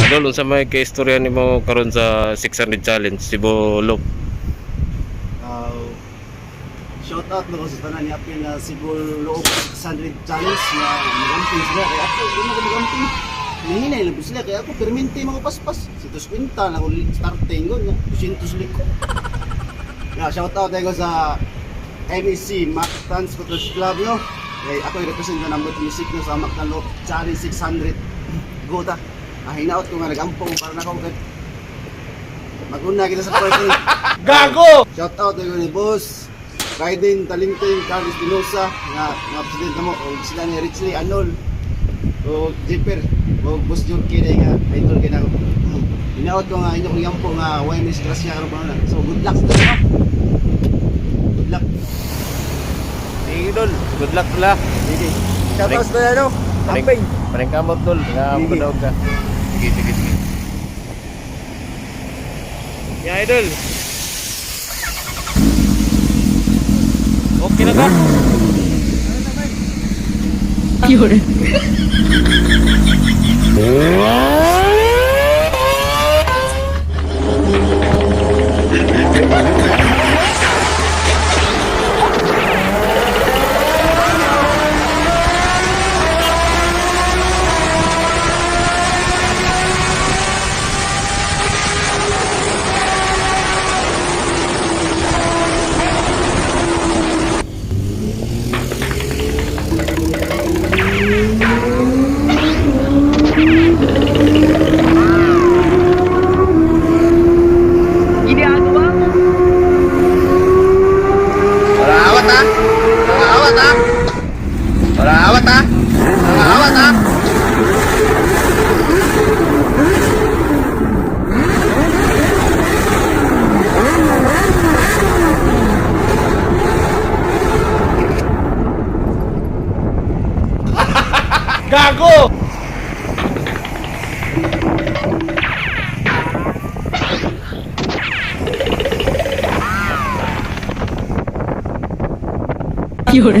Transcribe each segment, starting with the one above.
Dol, unsa may kaistorya nimo karon sa 600 challenge Cebu Loop? Shoutout na ko sa tanan ni Apil na Cebu Loop 600 challenge na magamping sila. Kaya ako, hindi ko magamping. Nahinay lang po sila. Kaya ako, perminti mga paspas. Sitos kwinta na ako starting ko. 200 liko. Yeah, shoutout tayo sa MEC, MACTAN Scooters Club, no? Kaya ako i-represent na ng music no, sa MACTAN Loop Challenge 600. Go ta. Hinaut ko nga nag-ampong para na ako. Mag-una kita sa party. Gago! Shoutout tayo ni Boss Rayden, Talingting, Espinosa, nga president na mo, o sila ni Richley Anol, o Jipper, o BOSS-JORKY na nga, idol ka na ako. Hinaut ko nga, hindi ko yampo nga, why miss grasya ka na. So good luck sa no? Good luck. Sige dol, good luck pala. Sige. Shoutouts na ano? Amping. Paring kamot dol, nga magdaog ka. Sige. Ya idol. Okay na ka? Yun. Gago! Yun.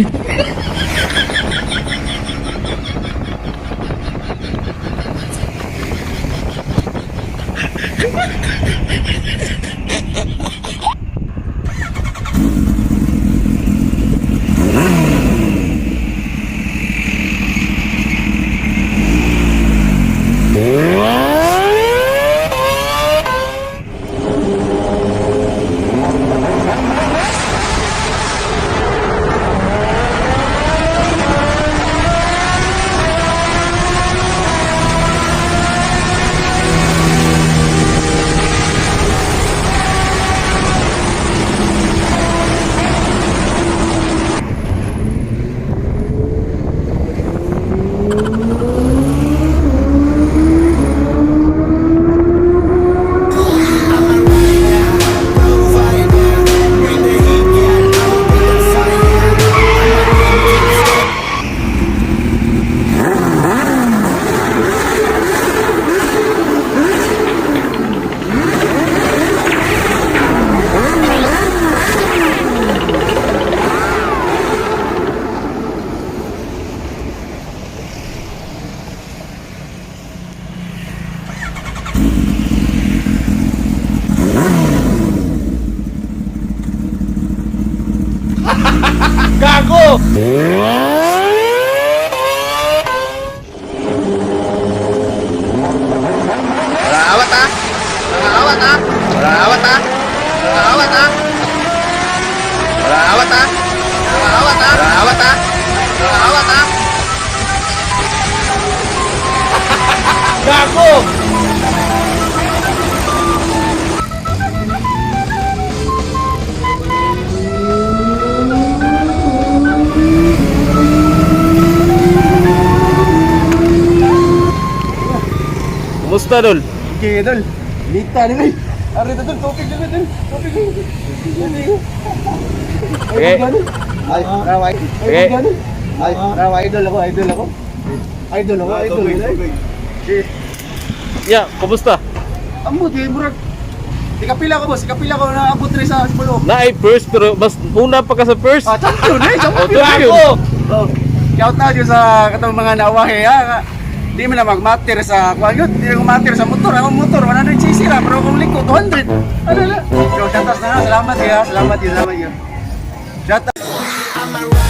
Gago! Awat ah! Awat ah! Awat ah! Awat ah! Awat ah! Awat ah! Awat ah! Awat ah! Gago! Kumusta dol? Okay, dol. Lita ni may. Ari dol, topik dol, dol. Topik. Okay. Ay, rawai. Okay. Ay, rawai idol ako. Idol ako. Ya, kumusta? Amo di murag. Ikapila ko boss, ikapila ko na abot rin sa Cebu. Na ay first pero mas una pa ka sa first. Champion eh, O champion. gago! Oh, shout out yun sa katong mga nawahe ha. Di mo na mag-matter sa kwayot, di na mag-matter sa motor. Ako motor, 100cc lang, pero kung liko, 200. Ano na? So, shoutout na nga, salamat ya, salamat ya. Shoutout.